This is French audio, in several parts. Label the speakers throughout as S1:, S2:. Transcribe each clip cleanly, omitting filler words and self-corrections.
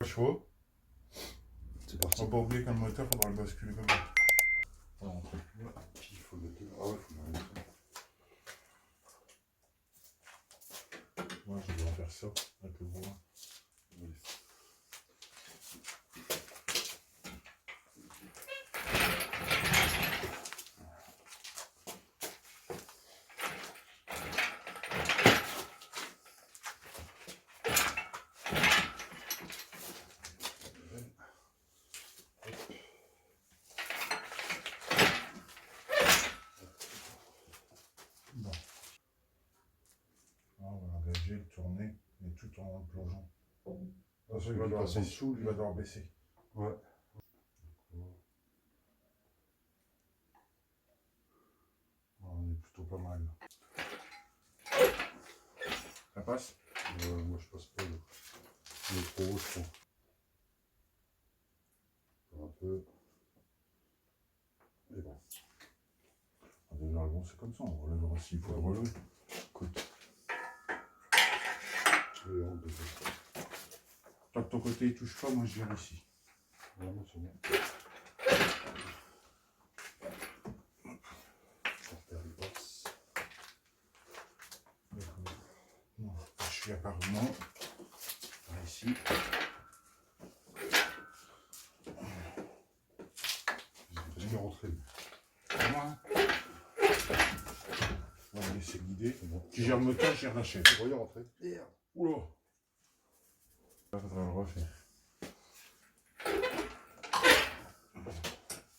S1: chevaux.
S2: C'est parti.
S1: On va pas oublier qu'un moteur, il faudra le basculer comme ça. Voilà, on fait.
S2: Puis il faut le mettre. Ah ouais, il faut le mettre.
S1: Moi, je dois faire ça avec le bois.
S2: Oui.
S1: Bon. Là, on va engager, le tourner, mais tout en plongeant. Parce qu'il va devoir
S2: passer
S1: baisser.
S2: dessous,
S1: Il va devoir baisser.
S2: Ouais.
S1: On est plutôt pas mal. Ça passe?
S2: Moi je passe pas. Il est trop haut, je crois. Un peu. Et bon.
S1: Déjà, bon, c'est comme ça, on relèvera s'il faut le relever.
S2: Écoute. Et on dépasse.
S1: Toi, de ton côté, il touche pas, moi je viens ici.
S2: Vraiment, c'est bon.
S1: Non, je suis apparemment par ici.
S2: Je vais rentrer.
S1: Moi, on va laisser guider.
S2: C'est bon.
S1: Tu gères le moteur, je gère la chaîne.
S2: Voyons rentrer. Merde.
S1: Oula! Il faudra le refaire.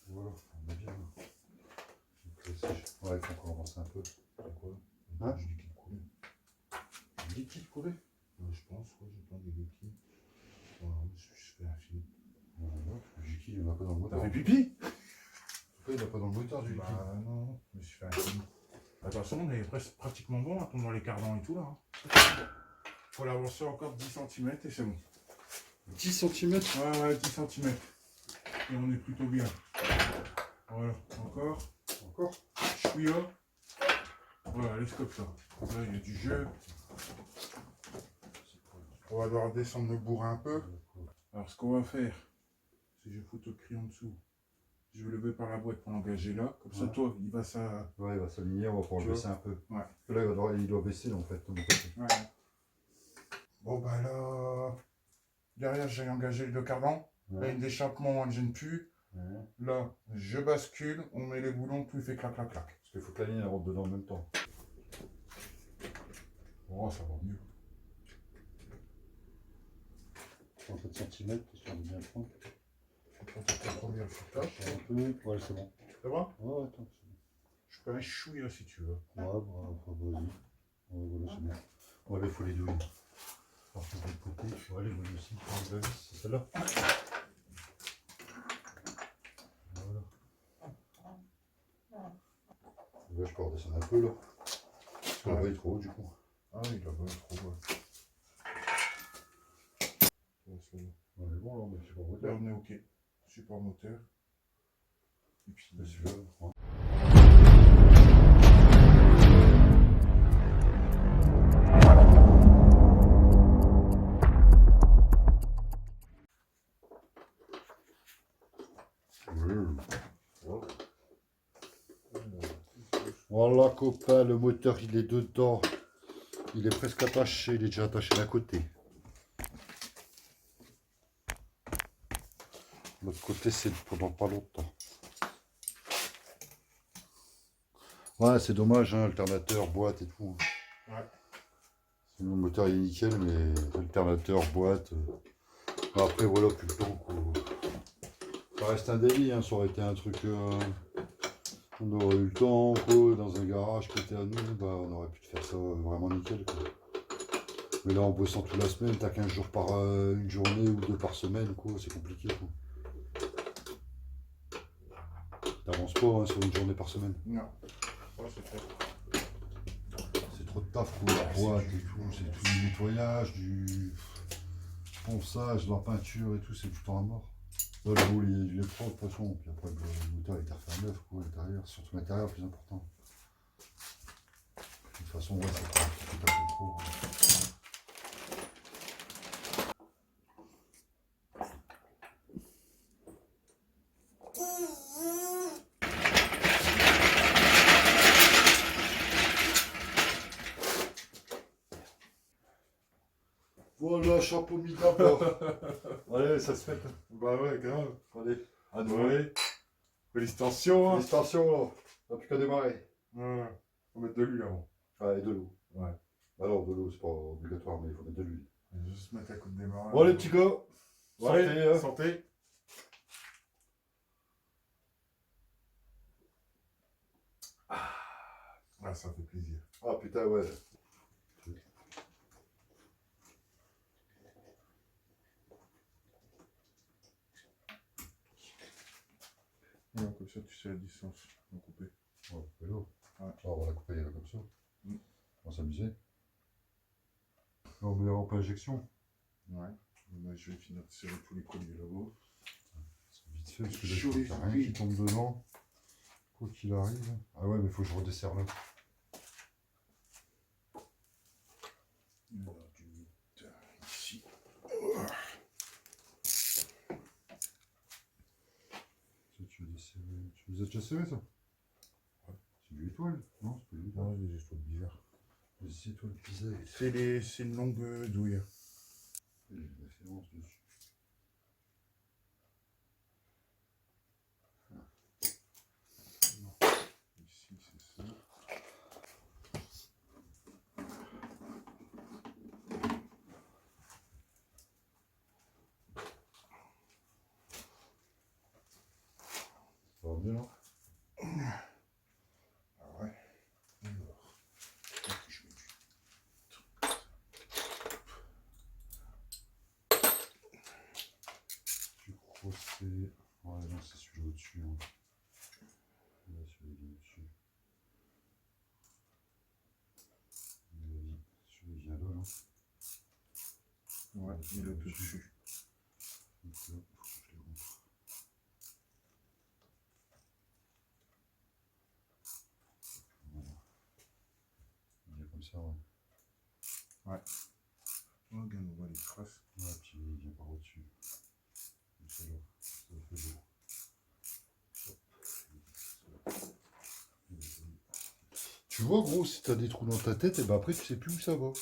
S2: Voilà, on est bien. Ouais, il faut encore avancer un peu.
S1: C'est quoi?
S2: Hein?
S1: Du liquide coulé.
S2: Du liquide coulé?
S1: Je pense, ouais, j'ai plein de liquides. Voilà, je fais un film.
S2: Voilà, du liquide, il n'y en a pas dans le moteur.
S1: T'as fait pipi?
S2: Pourquoi il n'y en a pas dans le moteur du liquide?
S1: Bah non, je me suis fait un film. Attention, on est presque pratiquement bon, on tombe dans les cardans et tout là. Hein. Faut l'avancer encore 10 cm et c'est bon.
S2: 10 cm?
S1: Ouais, 10 cm. Et on est plutôt bien. Voilà, encore.
S2: Encore?
S1: Chouïa. Voilà, laisse comme ça. Là, il y a du jeu. On va devoir descendre le bourrin un peu. Alors, ce qu'on va faire, c'est que je fous le cri en dessous. Je vais lever par la boîte pour l'engager là. Comme ça, toi, il va ça.
S2: Ouais, il va s'aligner, on va pouvoir le baisser un peu.
S1: Ouais.
S2: Parce que là, il doit baisser en fait. Donc,
S1: Ouais. Bon, bah là. Derrière, j'ai engagé le cardan. Là, il y a l'échappement, on ne gêne plus.
S2: Ouais.
S1: Là, je bascule, on met les boulons, tout fait clac, clac, clac.
S2: Parce qu'il faut que la ligne rentre dedans en même temps.
S1: Oh, ça va mieux.
S2: 37 cm, histoire de bien prendre.
S1: La première foutage.
S2: Un peu. Ouais, c'est bon.
S1: Ça va?
S2: Ouais, attends, c'est bon.
S1: Je peux un chouïa si tu veux.
S2: Ouais, vas-y. Ouais, voilà, c'est bon. Ouais, là, il faut les douilles. Alors, faut de côté. Ouais, les douilles aussi. C'est celle-là. Voilà. Là, je peux redescendre un peu, là. Parce que là-bas, il est trop haut, du coup.
S1: Ah oui, là-bas, trop bas.
S2: On est bon, là, on est support
S1: Là,
S2: moteur.
S1: on est ok. Support moteur. Et puis,
S2: Celui-là, ouais. Voilà copain, le moteur il est dedans, il est presque attaché, il est déjà attaché d'un côté. L'autre côté c'est pendant pas longtemps. Ouais, c'est dommage, hein, alternateur, boîte et tout.
S1: ouais.
S2: Sinon, le moteur il est nickel, mais alternateur, boîte. Après voilà, plus le temps quoi. Ça reste un délit, hein, ça aurait été un truc. On aurait eu le temps, quoi, dans un garage qui était à nous, bah, on aurait pu te faire ça vraiment nickel. Quoi. Mais là, en bossant toute la semaine, t'as 15 jours par une journée ou 2 par semaine, quoi, c'est compliqué. T'avances pas hein, sur une journée par semaine.
S1: Non. Ouais, c'est fait.
S2: C'est trop de taf, quoi, la boîte et tout, c'est tout du nettoyage, du ponçage, de la peinture et tout, c'est tout le temps à mort. Là, le bout, il est propre de toute façon, puis après, le moteur il est refait à neuf, quoi, l'intérieur, surtout l'intérieur, le plus important. De toute façon, ouais, c'est pas un petit peu trop. chapeau mis d'abord. Allez, ça se fait.
S1: Bah ouais, grave.
S2: Allez, à nouveau.
S1: Ouais. Félicitations. Hein.
S2: Félicitations, on n'a plus qu'à démarrer.
S1: Ouais. Faut mettre de l'huile avant.
S2: Ah, et de l'eau.
S1: Ouais.
S2: Alors, de l'eau, c'est pas obligatoire, mais il faut mettre de l'huile.
S1: Je vais juste mettre un coup de démarrage.
S2: Bon, les petits gars,
S1: Allez,
S2: santé, hein.
S1: santé. Ah, ça fait plaisir.
S2: Ah putain, ouais.
S1: Ouais, comme ça, tu sais la distance. On va couper.
S2: On va couper l'eau.
S1: Ouais.
S2: On va la couper comme ça.
S1: Mm.
S2: On va s'amuser. On met en pas injection.
S1: Ouais. Bah, je vais finir de serrer tous les colliers là-bas.
S2: C'est vite fait, parce que
S1: Chaud,
S2: là,
S1: les
S2: il n'y a rien
S1: oreilles.
S2: qui tombe dedans. Quoi qu'il arrive. Ah ouais, mais il faut que je redesserre là.
S1: Alors, du 8 ici.
S2: Ça, tu veux desserrer. Tu les as déjà serrés, ça?
S1: Ouais.
S2: C'est du étoile? Non, c'est pas du étoile.
S1: Non, des étoiles bizarres.
S2: Les étoiles bizarres.
S1: C'est une longue douille.
S2: Il y a une référence dessus.
S1: Ici, c'est ça.
S2: Ça va bien, là?
S1: Ah ouais. Alors. Je mets du
S2: Tu crois que c'est... Ouais, non, c'est celui-là au-dessus. Hein. Là, celui-là au-dessus. Celui-là vient là, là.
S1: Ouais, il est au-dessus.
S2: Donc là, il faut que je les rentre. Voilà. Il est comme ça, ouais.
S1: Oh, regarde, on voit les traces.
S2: Ouais, puis il vient par au-dessus. Comme ça, là. Ça fait beau. Tu vois, gros, si t'as des trous dans ta tête, et ben après, tu sais plus où ça va.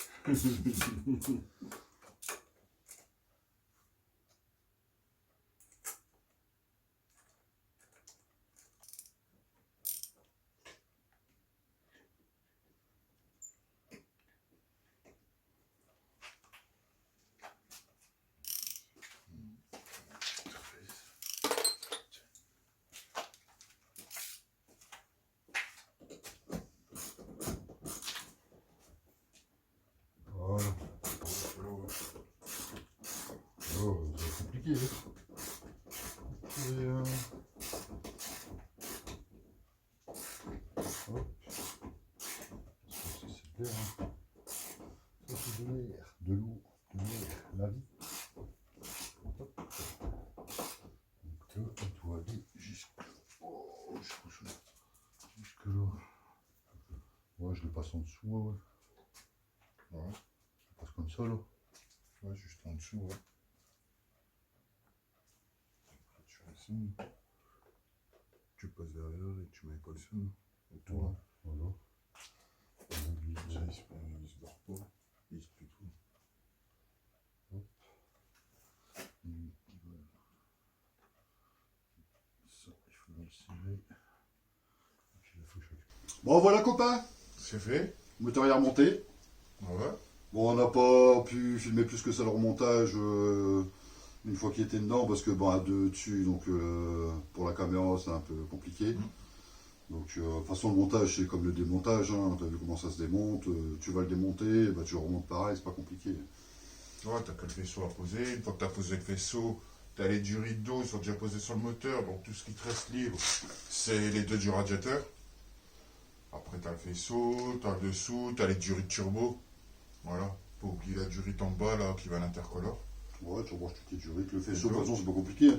S2: Voilà. Oh, c'est compliqué, hein. Et, hop. Ça, c'est de l'air, hein. Ça, c'est de l'air. De l'eau, de l'air, la vie. Hop. Donc là, on doit aller oh, jusque là. Ouais, je le passe en dessous, ouais.
S1: Ouais.
S2: Je le passe comme ça, là.
S1: Ouais, juste en dessous, ouais. Tu ressembles. Tu passes derrière et tu mets comme ça. Autour.
S2: Ouais, voilà.
S1: Ça, il se barre pas. Il se plie tout.
S2: Hop. Voilà. Ça, il faut le serrer. Et puis là, il faut que je... Bon, voilà, copains.
S1: C'est fait.
S2: Le moteur est remonté.
S1: Ouais.
S2: Bon, on n'a pas pu filmer plus que ça le remontage une fois qu'il était dedans, parce que bon, à deux dessus, donc pour la caméra, c'est un peu compliqué. Donc, de toute façon, le montage, c'est comme le démontage. Hein. Tu as vu comment ça se démonte. Tu vas le démonter, bah, tu le remontes pareil, c'est pas compliqué.
S1: Ouais, t'as que le vaisseau à poser. Une fois que t'as posé le vaisseau, t'as les durits d'eau, ils sont déjà posés sur le moteur. Donc tout ce qui te reste libre, c'est les deux du radiateur. Après, t'as le vaisseau, t'as le dessous, t'as les durits de turbo. Voilà. Pas oublier la durite en bas, là, qui va à l'intercolore.
S2: Ouais, tu rebranches toutes tes durites. Le faisceau, de toute façon, c'est pas compliqué. Hein.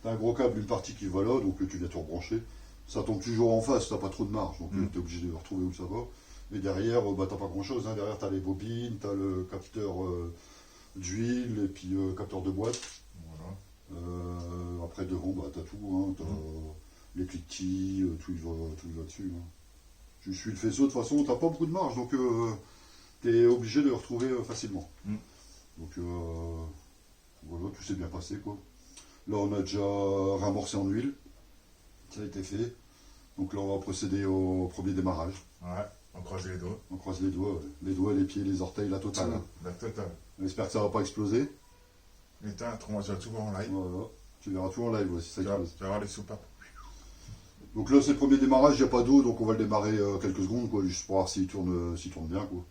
S2: T'as un gros câble, une partie qui va là, donc tu viens te rebrancher. Ça tombe toujours en face, t'as pas trop de marge, donc t'es obligé de retrouver où ça va. Et derrière, bah, t'as pas grand chose. Hein. Derrière, t'as les bobines, t'as le capteur d'huile et puis capteur de boîte.
S1: Voilà.
S2: Après, devant, bah, t'as tout. Hein. T'as les cliquetis, tout il va dessus. Hein. Tu suis le faisceau, de toute façon, t'as pas beaucoup de marge, donc t'es obligé de le retrouver facilement. Donc voilà, tout s'est bien passé quoi. Là on a déjà ramorcé en huile, ça a été fait. Donc là on va procéder au premier démarrage.
S1: Ouais, on croise les doigts.
S2: On croise les doigts, ouais. Les doigts, les pieds, les orteils, la totale. Hein.
S1: La totale.
S2: On espère que ça va pas exploser.
S1: Mais t'as, moi je vais tout voir en live.
S2: Voilà. Tu verras tout en live ouais, si ça
S1: Tu vas
S2: explose.
S1: voir les soupapes.
S2: Donc là c'est le premier démarrage, il n'y a pas d'eau, donc on va le démarrer quelques secondes quoi, juste pour voir s'il tourne bien quoi.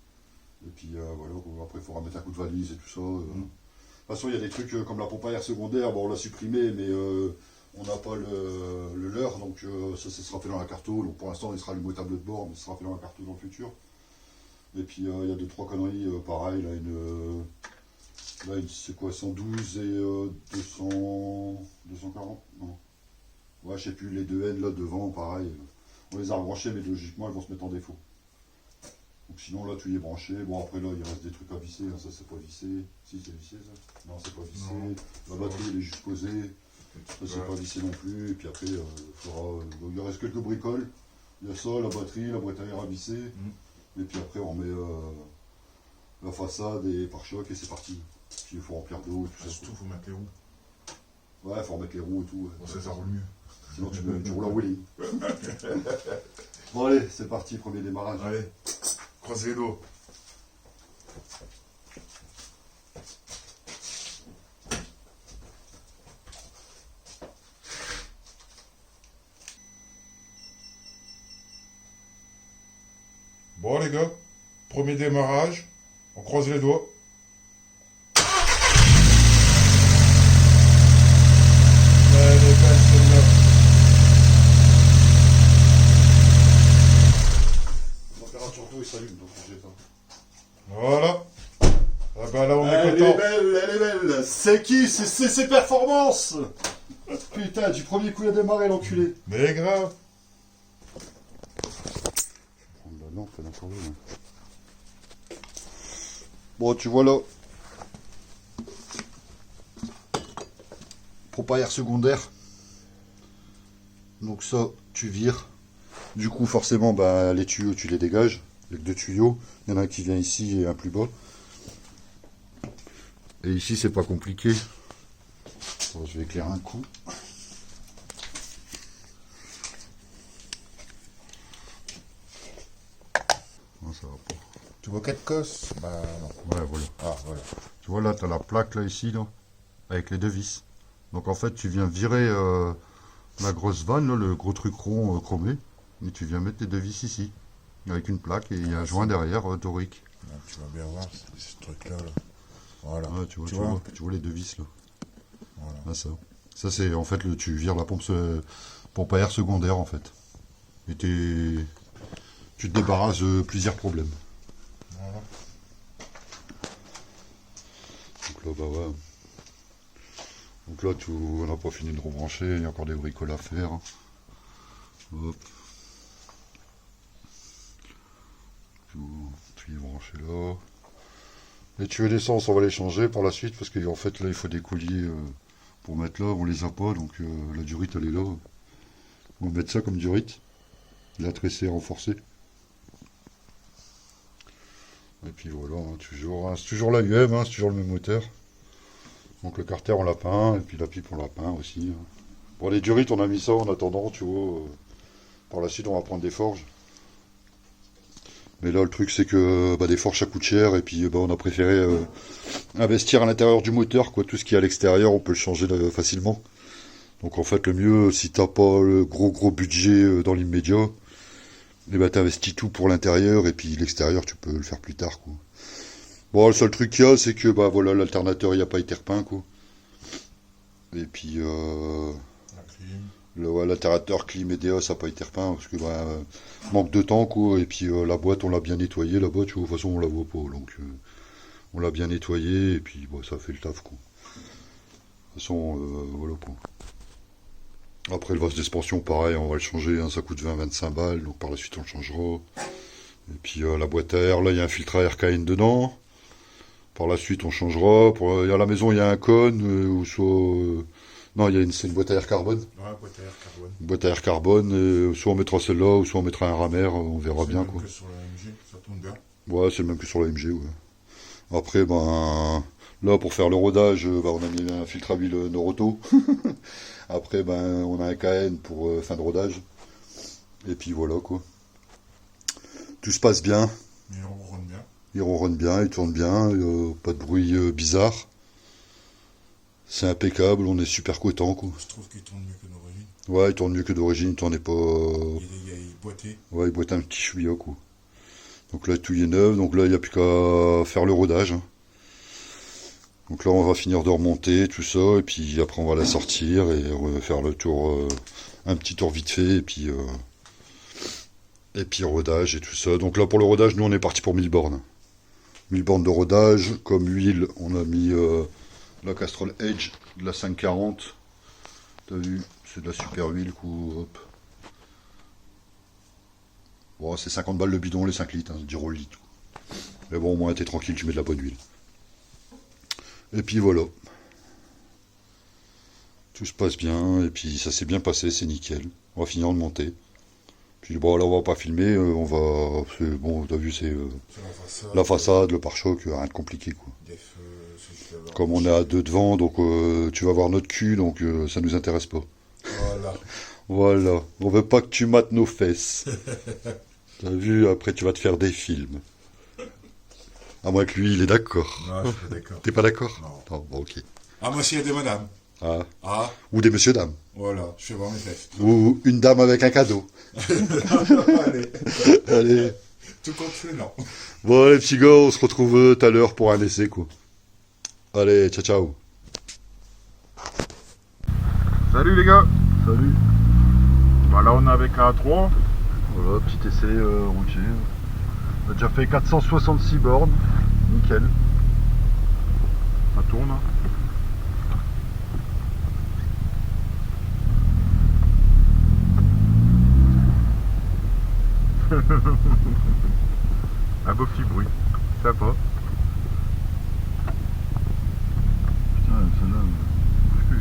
S2: Et puis voilà, quoi. Après il faudra mettre un coup de valise et tout ça. De toute façon il y a des trucs comme la pompe à air secondaire, bon on l'a supprimé mais on n'a pas le leurre, donc ça sera fait dans la carto. Donc pour l'instant il sera allumé au tableau de bord, mais ça sera fait dans la carto dans le futur. Et puis il y a 2-3 conneries pareil, là c'est quoi, 112 et 240 non. Ouais, je sais plus, les deux N là devant, pareil. On les a rebranchés, mais logiquement, elles vont se mettre en défaut. Donc sinon, là, tout y est branché. Bon, après, là, il reste des trucs à visser. Hein. Ça, c'est pas vissé. Si, c'est vissé, ça. Non, c'est pas vissé.
S1: Non.
S2: La batterie, elle est juste posée. Ça, c'est pas vissé non plus. Et puis après, il reste quelques bricoles. Il y a ça, la batterie, la boîte à air à visser. Et puis après, on met la façade et pare-choc et c'est parti. Puis il faut remplir d'eau et tout ça.
S1: Surtout, il faut mettre les roues.
S2: Ouais, il faut remettre les roues et tout. Ouais.
S1: Bon, ça roule mieux.
S2: Sinon, tu roules en wheelie. Bon, allez, c'est parti, premier démarrage.
S1: Allez, croise les doigts. Bon les gars, premier démarrage, on croise les doigts. Elle est belle celle-là.
S2: Température d'eau, il s'allume, donc j'ai ça.
S1: Voilà. Ah bah là on est
S2: Elle
S1: content.
S2: est belle, elle est belle. C'est qui? C'est ses performances. Putain, du premier coup il a démarré l'enculé.
S1: Mais grave.
S2: Bah non, pas n'importe où. Bon, tu vois là. Pompe à air secondaire. Donc ça, tu vires. Du coup, forcément, bah, les tuyaux, tu les dégages. Il y a que 2 tuyaux. Il y en a un qui vient ici et un plus bas. Et ici, c'est pas compliqué. Bon, je vais éclairer un coup. Non, ça va pas.
S1: Tu vois 4 cosses? Bah non.
S2: Ouais, voilà.
S1: Ah voilà.
S2: Tu vois là, tu as la plaque là, ici, là, avec les 2 vis. Donc en fait, tu viens virer la grosse vanne, là, le gros truc rond chromé. Et tu viens mettre les 2 vis ici. Avec une plaque et il y a un joint derrière, dorique.
S1: Là, tu vas bien voir ce truc-là. Là. Voilà.
S2: Ouais, tu vois les 2 vis là.
S1: Voilà.
S2: Là, ça. Ça, c'est en fait, tu vires la pompe à air secondaire en fait. Et tu te débarrasses de plusieurs problèmes.
S1: Voilà.
S2: Donc là, bah ouais. Donc là, on n'a pas fini de rebrancher, il y a encore des bricoles à faire. Hop. Tout est branché là. Les tuyaux d'essence, on va les changer par la suite parce qu'en fait, là, il faut des colliers pour mettre là. On les a pas, donc la durite, elle est là. On va mettre ça comme durite. La tressée renforcée. Et puis voilà, hein, c'est toujours la UM, hein, c'est toujours le même moteur. Donc le carter on l'a peint, et puis la pipe on l'a peint aussi. Hein. Bon, les durites on a mis ça en attendant, tu vois. Par la suite on va prendre des forges. Mais là le truc c'est que des forges ça coûte cher, et puis on a préféré investir à l'intérieur du moteur, quoi. Tout ce qui est à l'extérieur on peut le changer facilement. Donc en fait le mieux, si t'as pas le gros budget dans l'immédiat, t'investis tout pour l'intérieur, et puis l'extérieur tu peux le faire plus tard, quoi. Bon, le seul truc qu'il y a, c'est que voilà, l'alternateur il n'a pas été repeint, quoi. Et puis l'alternateur clim et DA ça n'a pas été repeint parce que manque de temps, quoi. Et puis la boîte on l'a bien nettoyée là-bas, tu vois, de toute façon on la voit pas, donc on l'a bien nettoyée et puis ça fait le taf, quoi. De toute façon voilà, quoi. Après le vase d'expansion pareil, on va le changer, hein, ça coûte 20-25 balles, donc par la suite on le changera. Et puis la boîte à air, là il y a un filtre à RKN dedans. Par la suite, on changera. À la maison, il y a un cône, ou soit... non, c'est une boîte à air carbone.
S1: Ouais, boîte à air carbone.
S2: Une boîte à air carbone, soit on mettra celle-là, ou soit on mettra un ramer, on verra bien, quoi.
S1: C'est le même que sur la MG, ça tourne bien.
S2: Ouais, c'est le même que sur la MG, ouais. Après, Là, pour faire le rodage, on a mis un filtre à huile Noroto. Après, on a un KN pour fin de rodage. Et puis voilà, quoi. Tout se passe bien.
S1: Mais on ronronne bien.
S2: Il ronronne bien, il tourne bien, pas de bruit bizarre. C'est impeccable, on est super content, quoi.
S1: Je trouve qu'il tourne mieux que d'origine.
S2: Ouais, il tourne mieux que d'origine, il tournait pas...
S1: Il boitait.
S2: Ouais, il boitait un petit chouïa, quoi. Donc là, tout est neuf, donc là, il n'y a plus qu'à faire le rodage. Hein. Donc là, on va finir de remonter, tout ça, et puis après, on va la sortir et faire le tour, un petit tour vite fait, et puis rodage et tout ça. Donc là, pour le rodage, nous, on est parti pour 1000 bornes. 1000 bornes de rodage. Comme huile, on a mis la Castrol Edge de la 540. T'as vu, c'est de la super huile, coup, hop. Bon, c'est 50 balles le bidon, les 5 litres, hein, 10 euros le litre. Mais bon, au moins, t'es tranquille, tu mets de la bonne huile. Et puis voilà. Tout se passe bien, et puis ça s'est bien passé, c'est nickel. On va finir de monter. Puis bon, là, on va pas filmer, on va... Bon, t'as vu, c'est la façade, le pare-choc, rien de compliqué, quoi.
S1: Des feux,
S2: Comme on est à deux devant, donc tu vas voir notre cul, donc ça nous intéresse pas.
S1: Voilà.
S2: Voilà, on veut pas que tu mates nos fesses. T'as vu, après tu vas te faire des films. À moins que lui, il est d'accord.
S1: Non, je suis pas d'accord.
S2: T'es pas d'accord?
S1: Non.
S2: Bon, ok.
S1: Ah, moi, s'il y a des madames.
S2: Ah.
S1: Ah,
S2: Ou des messieurs-dames.
S1: voilà, je fais voir mes fesses.
S2: Ou une dame avec un cadeau.
S1: Allez,
S2: Allez.
S1: tout compte fait, non.
S2: Bon, les petits gars, on se retrouve tout à l'heure pour un essai, quoi. Allez, ciao, ciao.
S3: Salut les gars.
S2: Salut.
S3: Bah là on est avec A3.
S2: Voilà, petit essai routier. On a déjà fait 466 bornes. Nickel.
S3: Ça tourne. Hein. Un beau petit bruit. Sympa.
S2: Putain, celle-là, bouge plus.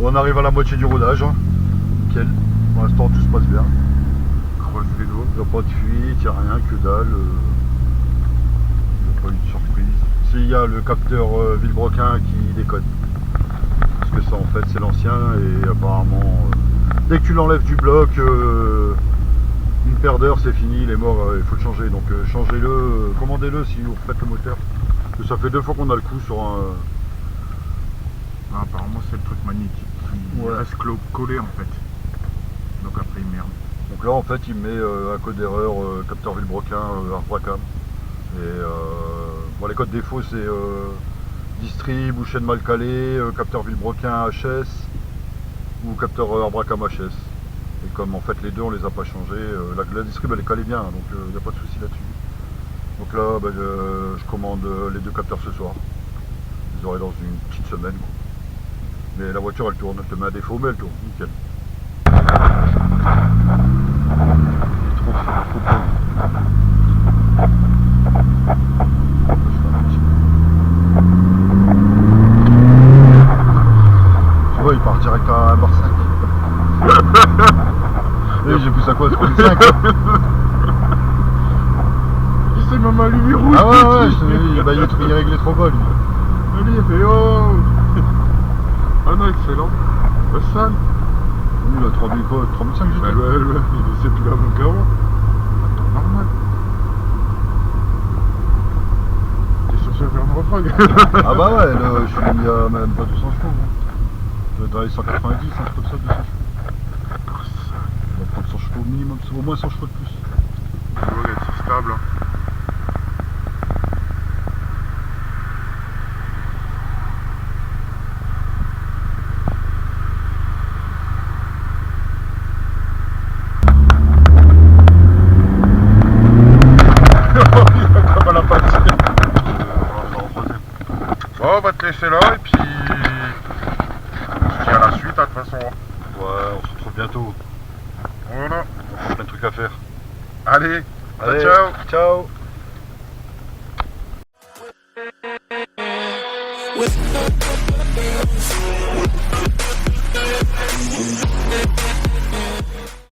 S2: On arrive à la moitié du rodage. Hein. Nickel. Pour l'instant, tout se passe bien.
S3: Croise les doigts.
S2: Il n'y a pas de fuite, il n'y a rien, que dalle. Il n'y a pas eu de surprise. S'il y a le capteur Villebrequin qui déconne. Parce que ça, en fait, c'est l'ancien et apparemment, dès que tu l'enlèves du bloc, une paire d'heures, c'est fini, il est mort, il faut le changer. Donc, changez-le, commandez-le si vous faites le moteur. Parce que ça fait 2 fois qu'on a le coup sur un.
S3: Ah, apparemment c'est le truc magnétique qui
S2: Ouais.
S3: reste collé en fait. Donc après il merde.
S2: Donc là, en fait, il met un code d'erreur capteur Villebrequin Arbracam. Et bon, les codes défauts, c'est distrib ou chaîne mal calée, capteur Villebrequin HS ou capteur Arbracam HS. Et comme en fait les deux, on les a pas changés, la distrib elle est calée bien, donc il n'y a pas de souci là-dessus. Donc là, je commande les 2 capteurs ce soir. Je les aurai dans une petite semaine, quoi. Mais la voiture elle tourne, je te mets un défaut mais elle tourne, nickel. Trop bon. Tu vois, il part direct à 1h05. Et j'ai poussé à quoi, 35.
S3: Il s'est même allumé rouge.
S2: Ah ouais, je te dis, il réglait trop bas lui.
S3: Allez, il fait oh. Ah non, excellent. Le sale.
S2: Oui, il a 35
S3: Bah,
S2: j'étais.
S3: il sait plus avant qu'avant. Normal. T'es sur ce faire de retrague.
S2: Ah bah ouais, là, je suis à même pas 200 chevaux. Je dois être dans les 190, un truc comme ça, 200 chevaux. On va prendre 100 chevaux minimum, au moins 100 chevaux de plus.
S3: Il est assez stable. Hein. Bon, on va te laisser là et puis résultats de toute façon.
S2: Ouais, on se retrouve bientôt.
S3: Voilà.
S2: On a plein de trucs à faire.
S3: Allez,
S2: Allez,
S3: ciao.
S2: ciao.